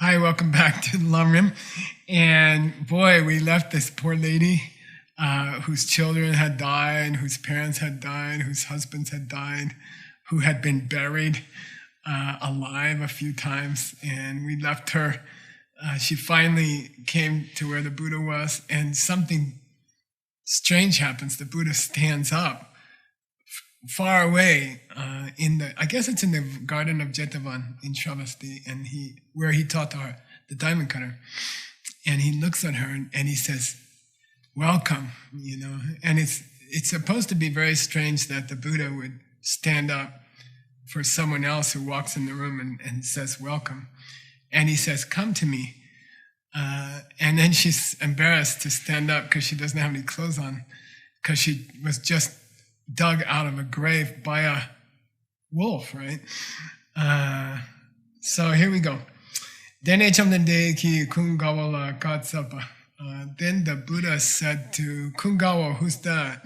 Hi, welcome back to Lamrim. And boy, we left this poor lady whose children had died, whose parents had died, whose husbands had died, who had been buried alive a few times. And we left her. She finally came to where the Buddha was, and something strange happens. The Buddha stands up far away I guess it's in the garden of Jetavan in Shravasti, and where he taught her the diamond cutter. And he looks at her and he says, "Welcome," And it's supposed to be very strange that the Buddha would stand up for someone else who walks in the room and says, "Welcome." And he says, "Come to me." And then she's embarrassed to stand up because she doesn't have any clothes on, because she was just dug out of a grave by a wolf, right? So here we go. Then the Buddha said to Kungawa, "Who's that?"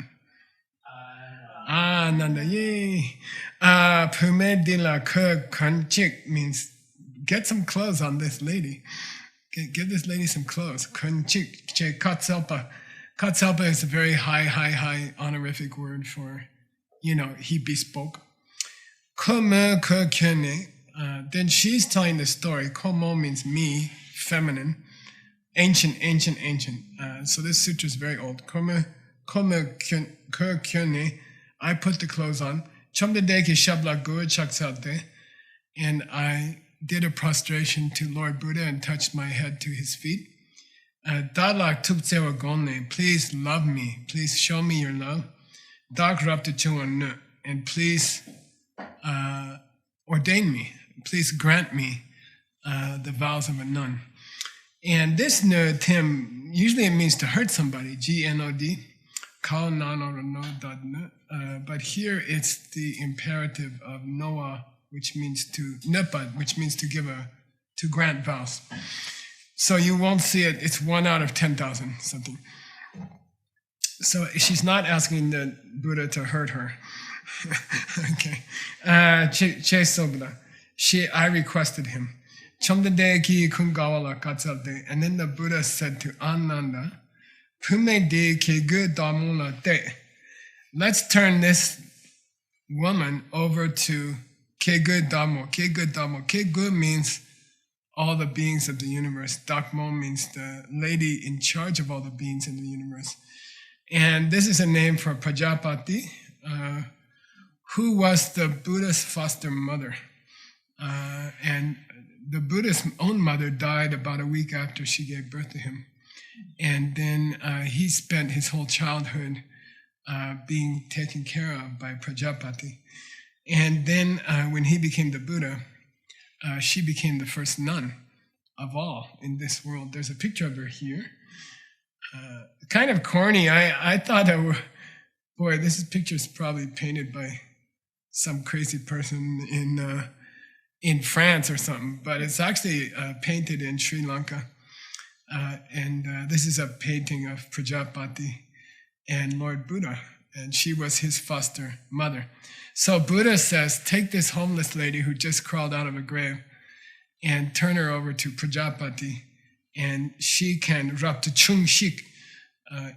Nanda, yay. Pumedila Ke Kanchik means get some clothes on this lady. Give this lady some clothes. Kanchik che Katselpa. Katselpa is a very high honorific word for, he bespoke. Kome ke kene. Then she's telling the story. Komo means me, feminine. Ancient. So this sutra is very old. Kome ke kene. I put the clothes on. Chomdedeki shabla gur chaksalte. And I did a prostration to Lord Buddha and touched my head to his feet. Dalak tuptsewa gonne, please love me, please show me your love. Dak raptachuan, and please ordain me, please grant me the vows of a nun. And this Tim, usually it means to hurt somebody, G-N-O-D, Kao nan or no dad. But here it's the imperative of Noah, which means to nepad, which means to to grant vows. So you won't see it. It's 1 out of 10,000 something. So she's not asking the Buddha to hurt her. Okay. Che sobra. I requested him. Chomdade ki kungawala katsalte. And then the Buddha said to Ananda, Pume de ke gu damula te. Let's turn this woman over to ke gu damo. Ke gu damo. Ke gu means all the beings of the universe. Dakmo means the lady in charge of all the beings in the universe. And this is a name for Prajapati, who was the Buddha's foster mother. And the Buddha's own mother died about a week after she gave birth to him. And then he spent his whole childhood being taken care of by Prajapati. And then when he became the Buddha, she became the first nun of all in this world. There's a picture of her here. Kind of corny. I thought, boy, this picture is probably painted by some crazy person in France or something, but it's actually painted in Sri Lanka. And this is a painting of Prajapati and Lord Buddha, and she was his foster mother. So Buddha says, take this homeless lady who just crawled out of a grave and turn her over to Prajapati, and she can, raptachung shik,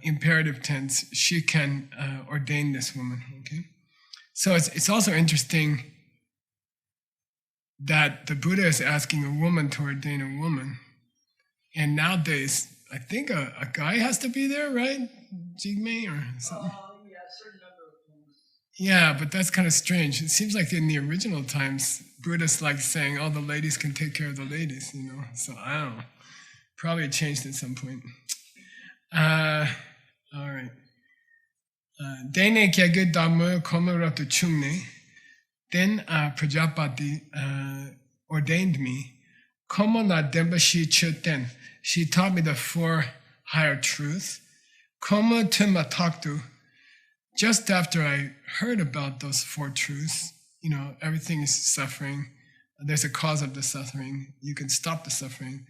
imperative tense, she can ordain this woman, okay? So it's also interesting that the Buddha is asking a woman to ordain a woman, and nowadays, I think a guy has to be there, right? Jigme or something? Yeah, but that's kind of strange. It seems like in the original times, Buddha's like saying, oh, the ladies can take care of the ladies, So I don't know. Probably it changed at some point. All right. Dene kyage damu komaratu chungne. Then Prajapati ordained me. Komo na dembashi chuten. She taught me the 4 higher truths. Komo tumataktu. Just after I heard about those 4 truths, everything is suffering. There's a cause of the suffering. You can stop the suffering.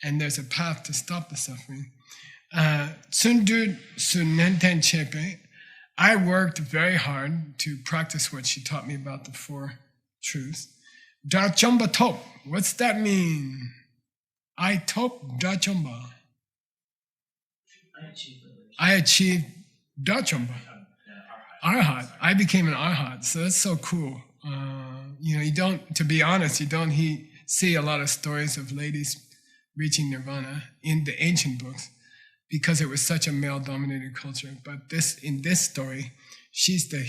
And there's a path to stop the suffering. Tsundur sunenten chepe. I worked very hard to practice what she taught me about the 4 truths. Dachomba top. What's that mean? I top Dachomba. I achieved Dachomba. Arhat. I became an Arhat. So that's so cool. You don't, to be honest, you don't see a lot of stories of ladies reaching nirvana in the ancient books because it was such a male-dominated culture. But in this story, she's the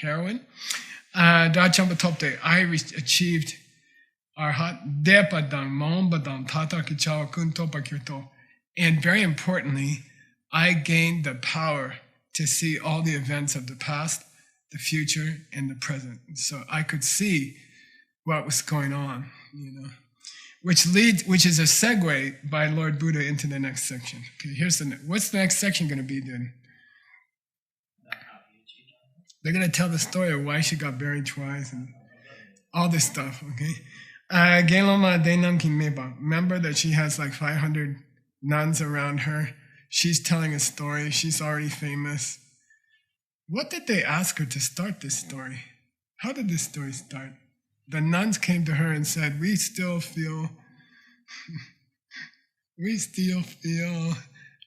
heroine. Dachomba Topte, I achieved Arhat Depadang Maombadang Tata Kichawa Kuntopa Kirto. And very importantly, I gained the power to see all the events of the past, the future, and the present. So I could see what was going on, which is a segue by Lord Buddha into the next section. Okay, what's the next section going to be then? They're going to tell the story of why she got buried twice and all this stuff, okay? Geloma Denam King Meba. Remember that she has like 500 nuns around her. She's telling a story. She's already famous. What did they ask her to start this story? How did this story start? The nuns came to her and said, we still feel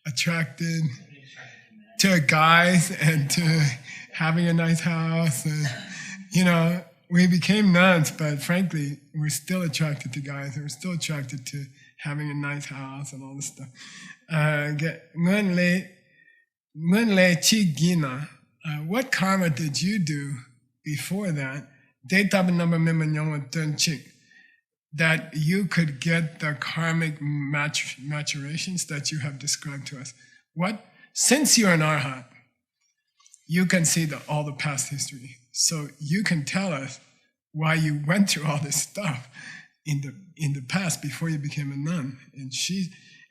attracted to guys and to having a nice house. And, we became nuns, but frankly, we're still attracted to guys. And we're still attracted to having a nice house and all this stuff. What karma did you do before that? That you could get the karmic maturations that you have described to us. Since you're an Arhat, you can see all the past history. So you can tell us why you went through all this stuff in the past before you became a nun.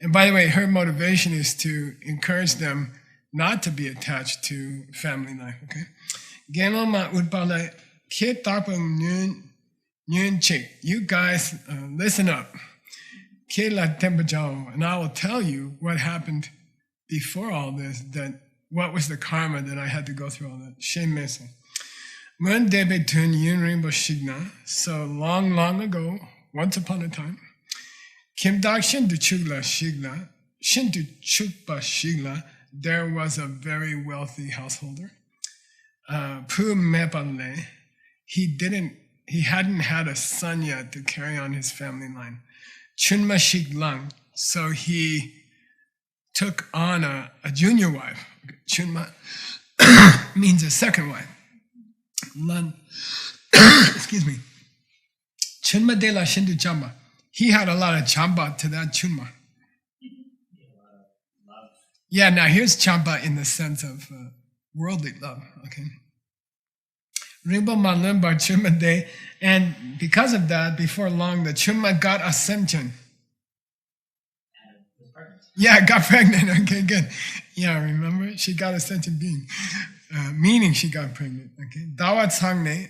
And by the way, her motivation is to encourage them not to be attached to family life. Okay. You guys, listen up. And I will tell you what happened before all this. What was the karma that I had to go through all that? So long ago, once upon a time, there was a very wealthy householder. He hadn't had a son yet to carry on his family line. Chunma Shiglang, so he took on a junior wife. Chunma means a second wife. Excuse me. Chunma de la Shindu Chamba. He had a lot of chamba to that Chunma. Yeah, now here's chamba in the sense of worldly love, okay? Rimba Malimba Chunma de, and because of that, before long, the Chunma got ascension. Yeah, got pregnant. Okay, good. Yeah, remember? She got ascension being. Meaning she got pregnant. Okay. Dawat Sangne,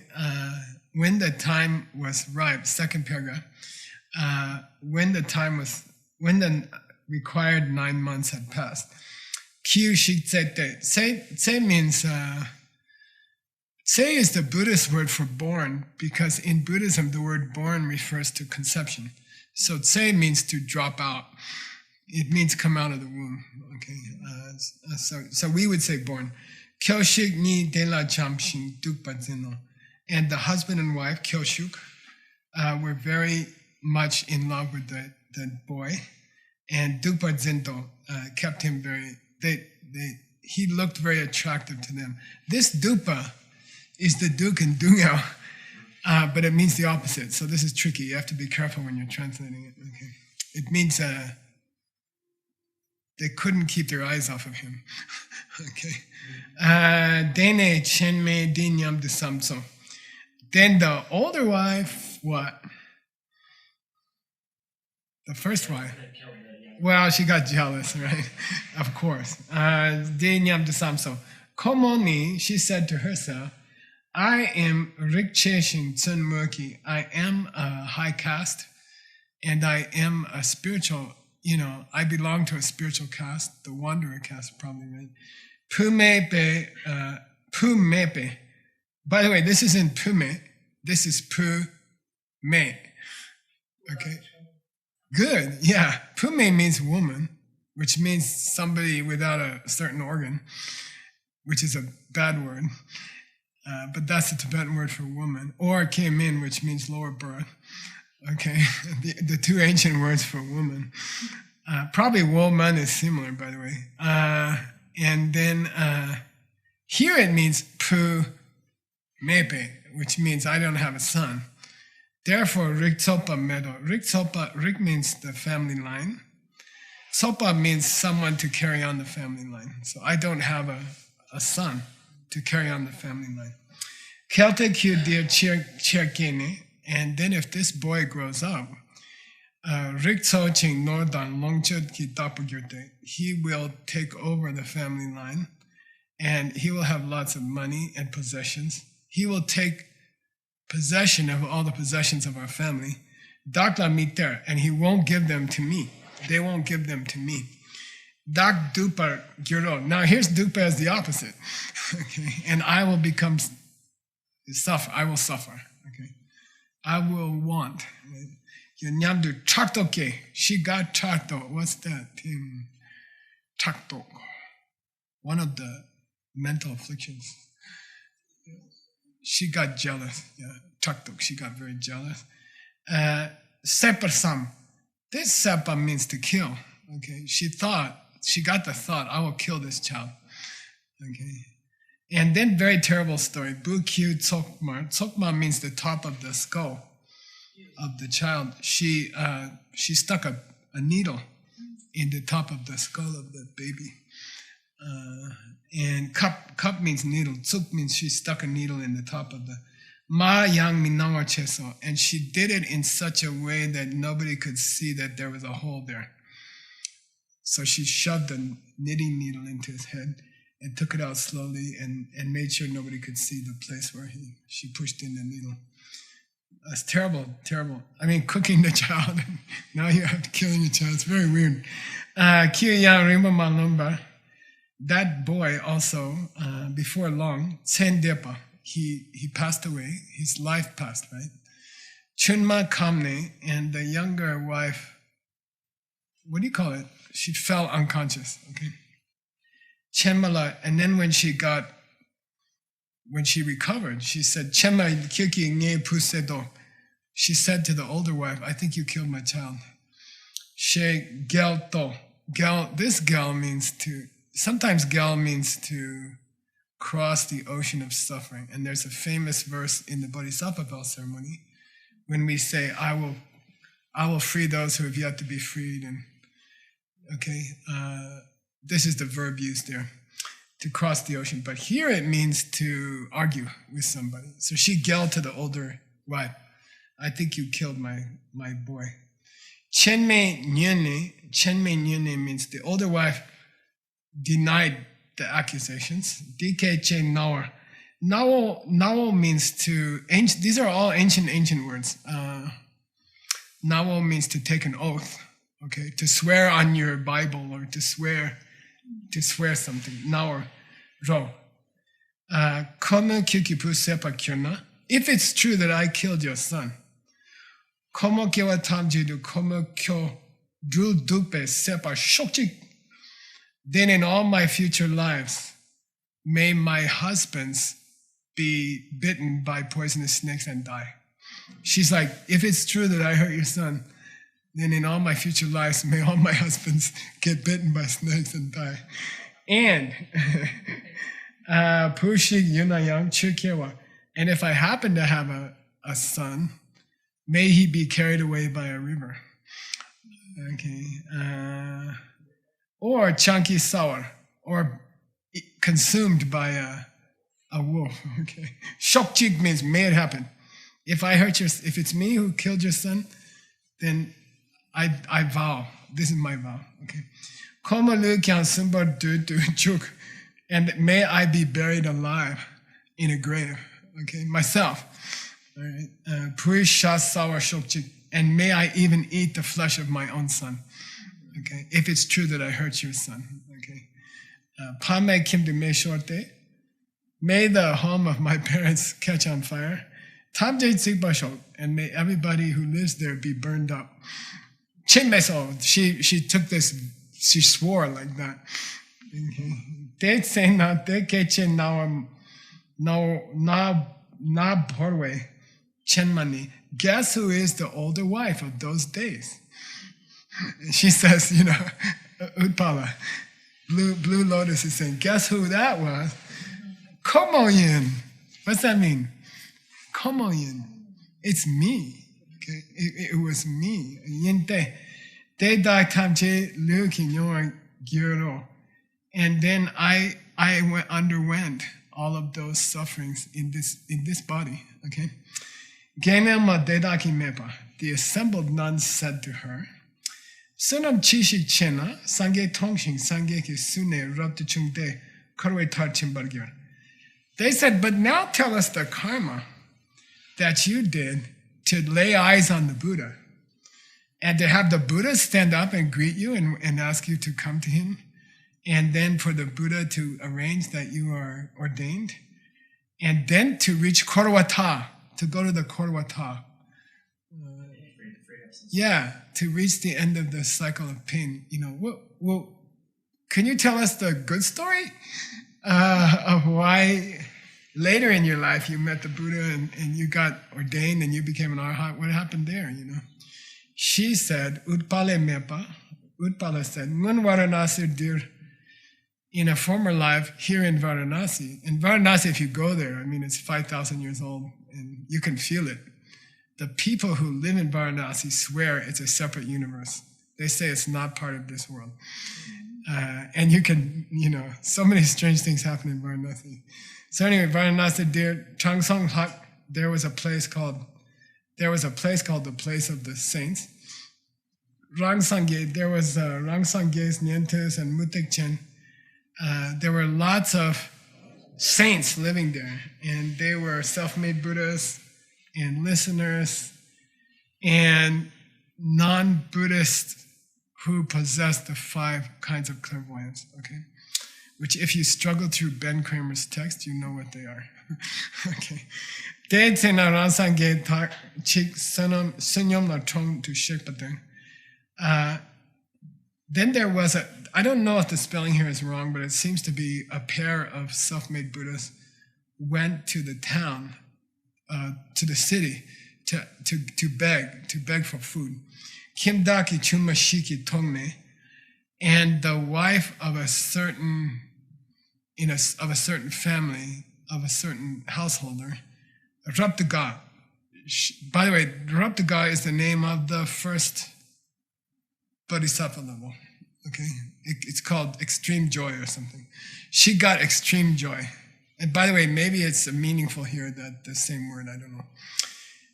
when the time was ripe, second paragraph, when the required 9 months had passed. Kyu Shikzete. Se means, Se is the Buddhist word for born, because in Buddhism, the word born refers to conception. So Tse means to drop out. It means come out of the womb. Okay, so we would say born. Kyoshik ni de la chamshin dukpadzino. And the husband and wife, Kyoshuk, were very much in love with the boy. And Dukpadzinto kept him he looked very attractive to them. This Dupa is the Duk in Dungyo, but it means the opposite. So this is tricky. You have to be careful when you're translating it. Okay. It means they couldn't keep their eyes off of him. Okay. Dene Chenme Dinyam de Samso. Then the older wife, what? The first wife. Well, she got jealous, right? Of course. Dinyam de Samso. Komoni, she said to herself, I am Rikcheshin Tsun Murki. I am a high caste, and I am a spiritual, I belong to a spiritual caste, the wanderer caste, probably, right? Pumepe, Pumepe. By the way, this isn't Pume, this is Pume. Okay? Good, yeah. Pume means woman, which means somebody without a certain organ, which is a bad word. But that's the Tibetan word for woman. Or Kemin, which means lower birth. Okay, the two ancient words for woman. Probably woman is similar, by the way. And then here it means pu mepe, which means I don't have a son. Therefore, rik tsopa medo. Rik means the family line. Tsopa means someone to carry on the family line. So I don't have a son to carry on the family line. Kelte kyu dir cherkene. And then if this boy grows up, rik tso ching nordan longchut ki tapugyurte. He will take over the family line, and he will have lots of money and possessions. He will take possession of all the possessions of our family. Dakla miter, and he won't give them to me. They won't give them to me. Dak dupar gyuro. Now here's dupa as the opposite. Okay, and I will suffer. I will suffer. Okay, I will want. Nyamdu chaktoke. She got chakto. What's that? Chakto. One of the mental afflictions. She got jealous. Yeah, chaktok. She got very jealous. Separsam. This sepa means to kill. Okay, she got the thought, I will kill this child. Okay, and then very terrible story. Bukyu tsokma. Tsokma means the top of the skull of the child. She stuck a needle in the top of the skull of the baby. And cup means needle. Tsuk means she stuck a needle in the top of the Ma yang minawar cheso. And she did it in such a way that nobody could see that there was a hole there. So she shoved a knitting needle into his head and took it out slowly and made sure nobody could see the place where she pushed in the needle. That's terrible, terrible. I mean, cooking the child. Now you have to killing the child. It's very weird. Kiyang Rimba Malumba. That boy also, before long, Tsendepa, he passed away. His life passed, right? Chunma Kamne and the younger wife, what do you call it? She fell unconscious, okay? Chenmala, and then when she recovered, she said, Chenma kyuki nge pusedo. She said to the older wife, I think you killed my child. She gelto. This gel means sometimes gel means to cross the ocean of suffering. And there's a famous verse in the Bodhisattva Bell ceremony when we say, I will free those who have yet to be freed. And okay, this is the verb used there, to cross the ocean. But here it means to argue with somebody. So she yelled to the older wife, I think you killed my boy. Chenme nyene means the older wife denied the accusations. Dike che nawar. Nawo means these are all ancient words. Nawo means to take an oath. Okay, to swear on your Bible or to swear something. Nawar, ro. Komo kyukipu sepa kyona. If it's true that I killed your son, komo kewa tamjidu komo kyo dul dupe sepa shokchik. Then in all my future lives, may my husbands be bitten by poisonous snakes and die. She's like, if it's true that I hurt your son, then in all my future lives, may all my husbands get bitten by snakes and die. And Pushik Yunayang Chukyewa. And if I happen to have a son, may he be carried away by a river. Okay. Or Chanki Sawar, or consumed by a wolf. Okay. Shokchik means may it happen. If it's me who killed your son, then I vow. This is my vow. Okay. Komalu kyan sumbar du chuk, and may I be buried alive in a grave. Okay, myself. All right. Purisha sawar shokchik, and may I even eat the flesh of my own son. Okay, if it's true that I hurt your son. Okay. Pame kim de me shorte. May the home of my parents catch on fire. Tamje tsikbashok, and may everybody who lives there be burned up. Chinmeso, she took this, she swore like that. They say na te keche na porwe chenmani. Guess who is the older wife of those days? She says, Utpala, Blue Lotus is saying, guess who that was? Komoyin. What's that mean? Komoyin. It's me. Okay, it was me. Yente. They died tamche lukin yon gyuro. And then I underwent all of those sufferings in this body. Okay. Genema dedaki mepa. The assembled nuns said to her, Sunam chishi chena, sange tongshin, sange ki sune rabtu chungde, karwe tar chimbargyar. They said, but now tell us the karma that you did to lay eyes on the Buddha and to have the Buddha stand up and greet you and ask you to come to him, and then for the Buddha to arrange that you are ordained, and then to reach Korwata, to go to the Korwata. Yeah, to reach the end of the cycle of pain. Well, can you tell us the good story of why later in your life you met the Buddha and you got ordained and you became an arhat? What happened there, She said, Utpale mepa. Utpala said, Mun Varanasi dir. In a former life here in Varanasi. In Varanasi, if you go there, it's 5,000 years old and you can feel it. The people who live in Varanasi swear it's a separate universe. They say it's not part of this world. And you can, so many strange things happen in Varanasi. So anyway, Varanasi, dear Changsong Hak, there was a place called the Place of the Saints. Rangsangye, there was Rangsangye's Nientes and Mutek Chen. There were lots of saints living there, and they were self-made Buddhas and listeners and non-Buddhists who possessed the 5 kinds of clairvoyance, okay? Which if you struggle through Ben Kramer's text, you know what they are. Okay. Then there was I don't know if the spelling here is wrong, but it seems to be a pair of self-made Buddhas went to the town, to the city, to beg for food. Kimdaki chumashiki tongne, and the wife of a certain family, of a certain householder, Raptaga. By the way, Raptaga is the name of the first Bodhisattva level. Okay, it's called extreme joy or something. She got extreme joy. And by the way, maybe it's meaningful here, that the same word, I don't know.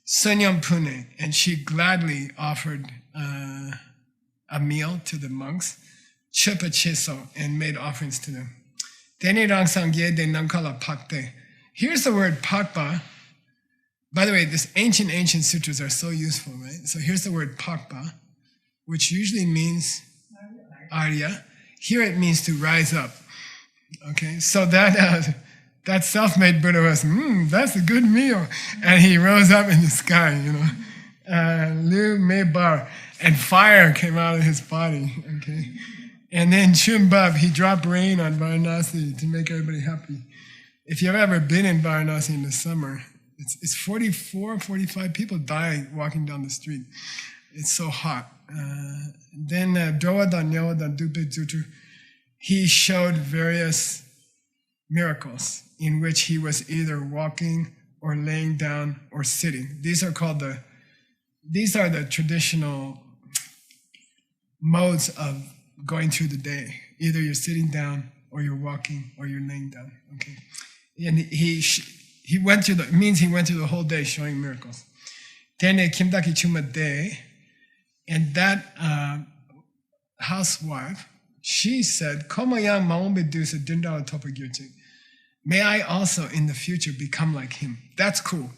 Sunyam Pune, and she gladly offered a meal to the monks, Chepa Cheso, and made offerings to them. Dene Rang Sangye de Namkala Pakte. Here's the word Pakpa. By the way, this ancient sutras are so useful, right? So here's the word Pakpa, which usually means Arya. Here it means to rise up. Okay, so that self-made Buddha was, that's a good meal. And he rose up in the sky, Lu Mebar, and fire came out of his body. Okay, and then Chumbab, he dropped rain on Varanasi to make everybody happy. If you've ever been in Varanasi in the summer, it's 44, 45 people die walking down the street. It's so hot. Then Drowadan Nyawadan Dupe Zutu, he showed various miracles in which he was either walking or laying down or sitting. These are the traditional modes of going through the day. Either you're sitting down or you're walking or you're laying down. Okay, and he went through the whole day showing miracles. Then Kimdaki Chuma Day. And that housewife, she said, may I also in the future become like him. That's cool.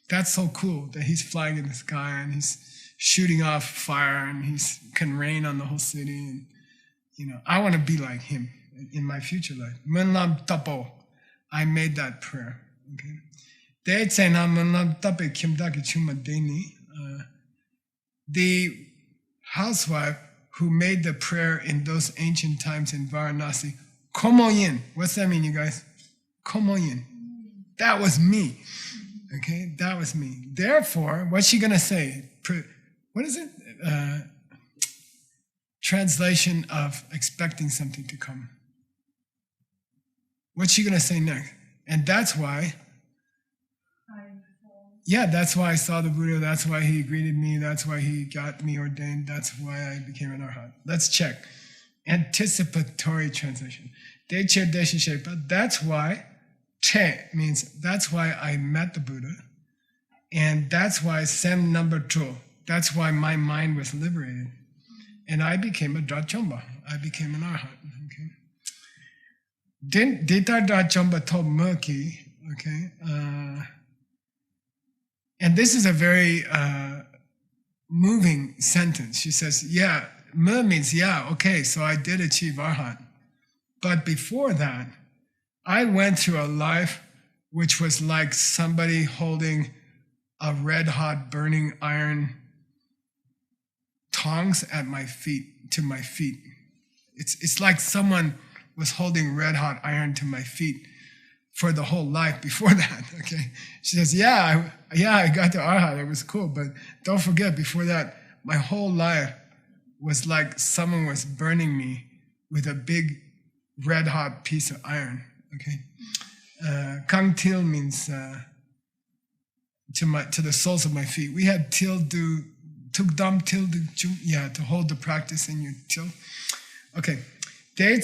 That's so cool that he's flying in the sky and he's shooting off fire and he can rain on the whole city. And, I want to be like him in my future life. Munlam tapo. I made that prayer. Okay. The housewife who made the prayer in those ancient times in Varanasi. Komoyin. What's that mean, you guys? Komoyin. That was me. Okay, that was me. Therefore, what's she going to say? What is it? Translation of expecting something to come. What's she going to say next? And that's why, that's why I saw the Buddha. That's why he greeted me. That's why he got me ordained. That's why I became an arhat. Let's check. Anticipatory translation. Deche deshe shepa. That's why. Che means that's why I met the Buddha. And that's why sem number 2. That's why my mind was liberated. And I became a Drachomba. I became an arhat. Okay. Dita Drachomba told Murky, okay. And this is a very moving sentence. She says, yeah, Mur means, yeah, okay, so I did achieve arhat. But before that, I went through a life which was like somebody holding a red-hot burning iron tongs at my feet, to my feet. It's like someone was holding red-hot iron to my feet for the whole life before that, okay? She says, I got to arhat, it was cool, but don't forget, before that, my whole life was like someone was burning me with a big red-hot piece of iron, okay? Kang til means to the soles of my feet. We had til do, tukdam til do, to hold the practice in your til. Okay. Then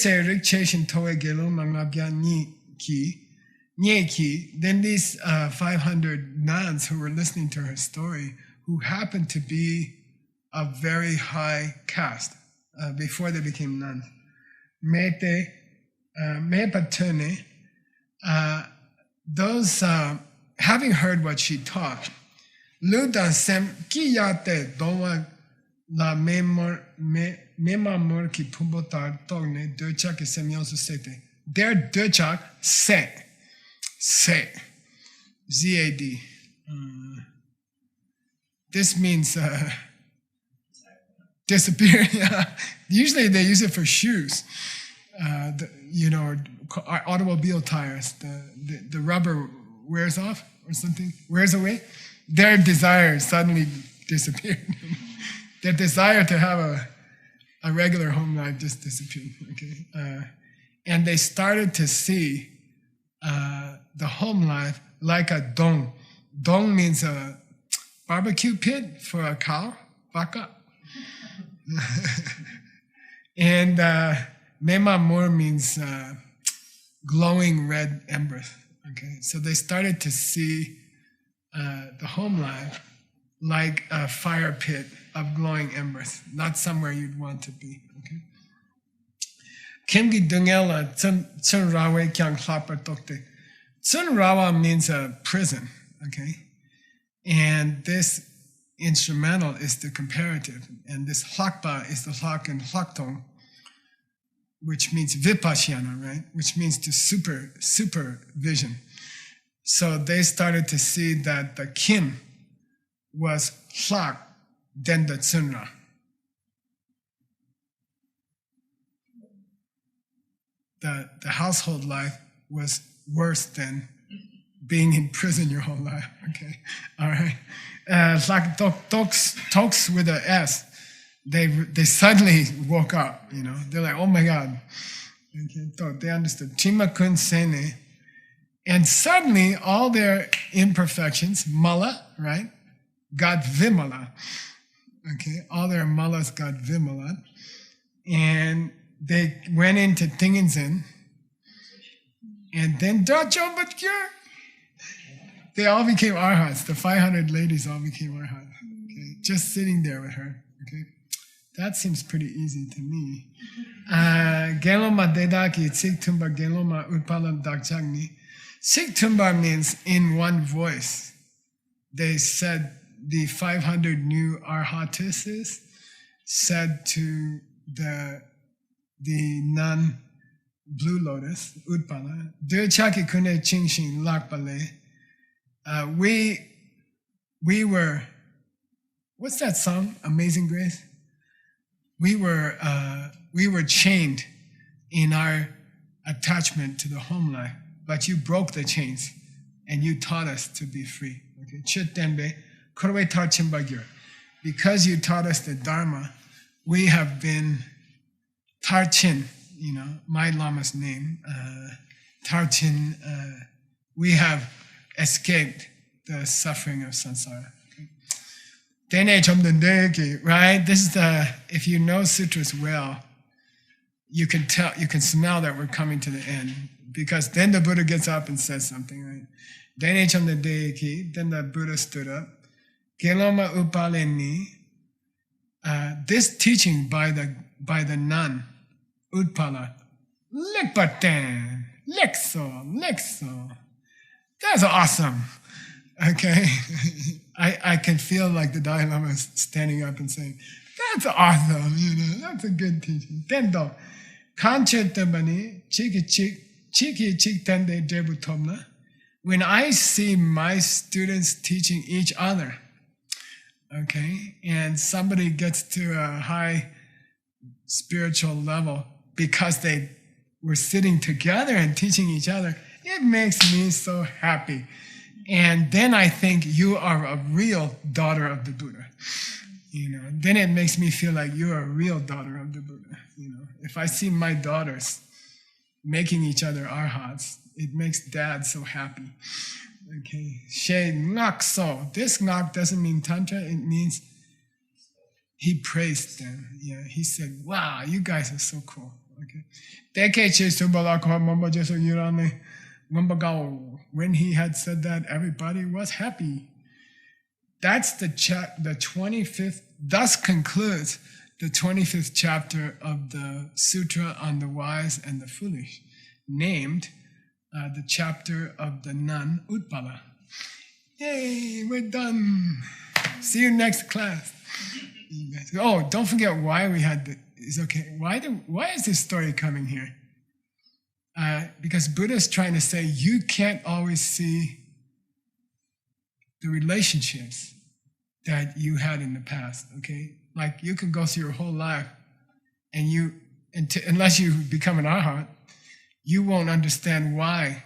these 500 nuns who were listening to her story, who happened to be of very high caste before they became nuns, those having heard what she taught, Ludan sem kiyate donwa la memamor ki pumbotar togne dechak semyosu sete. Their dechak se. Z-A-D. This means disappear. Yeah. Usually they use it for shoes. Automobile tires. The rubber wears off or something, wears away. Their desire suddenly disappeared. Their desire to have a regular home life just disappeared. Okay, and they started to see the home life like a dong. Dong means a barbecue pit for a cow, baka. And memamor means glowing red embers. Okay, so they started to see the home life like a fire pit of glowing embers, not somewhere you'd want to be. Okay. Kimgi dungela tsun rawe kyang hlapar tokte. Tsun rawa means a prison. Okay, and this instrumental is the comparative, and this hlakpa is the hlak and hlaktong, which means vipassana, right? Which means to supervision. So they started to see that the kim was hlak, then the tsunra. The household life was worse than being in prison your whole life. Okay, all right. Hlak toks with an S. They suddenly woke up. They're like, oh my God. Okay, so they understood. Chima kun sene. And suddenly, all their imperfections, mala, right, got vimala. Okay, all their malas got vimala. And they went into Tinginzen. And then Drachombatkir. They all became arhats. The 500 ladies all became arhats. Okay, just sitting there with her. Okay, that seems pretty easy to me. Geloma dedaki tsiktumba geloma utpalam dakchagni. Siktumba means in one voice. They said, the 500 new arhatesses said to the nun Blue Lotus, Utpala, Dechaki kune chingshin lakpale. We were, what's that song? Amazing Grace? we were chained in our attachment to the home life, but you broke the chains and you taught us to be free. Okay, Chittenbe, Korwe Tarchin Bagir. Because you taught us the Dharma, we have been Tarchin, my Lama's name, Tarchin, we have escaped the suffering of samsara. Right? This is if you know sutras well, you can smell that we're coming to the end. Because then the Buddha gets up and says something, right? Then the Buddha stood up. Geloma Upaleni. This teaching by the nun, Utpala, Lekpaten, Lekso. That's awesome. Okay? I can feel like the Dalai Lama is standing up and saying, that's awesome, that's a good teaching. Tendo, Kanche Tembani, Chiki Tende Debutomna. When I see my students teaching each other, okay, and somebody gets to a high spiritual level because they were sitting together and teaching each other, it makes me so happy. And then I think you are a real daughter of the Buddha. Then it makes me feel like you're a real daughter of the Buddha. If I see my daughters making each other arhats, it makes dad so happy. Okay, She Ngak So. This Ngak doesn't mean Tantra, it means he praised them. Yeah, he said, wow, you guys are so cool. Okay. When he had said that, everybody was happy. That's the 25th, thus concludes the 25th chapter of the Sutra on the Wise and the Foolish, named the chapter of the nun Utpala. Yay, we're done. See you next class. Oh, don't forget why we had it's okay. Why is this story coming here? Because Buddha is trying to say you can't always see the relationships that you had in the past, okay? Like you can go through your whole life and unless you become an arhat, you won't understand why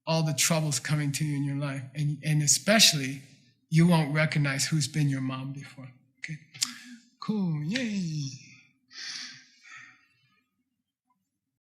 all the trouble's coming to you in your life. And especially, you won't recognize who's been your mom before, okay? Cool, yay.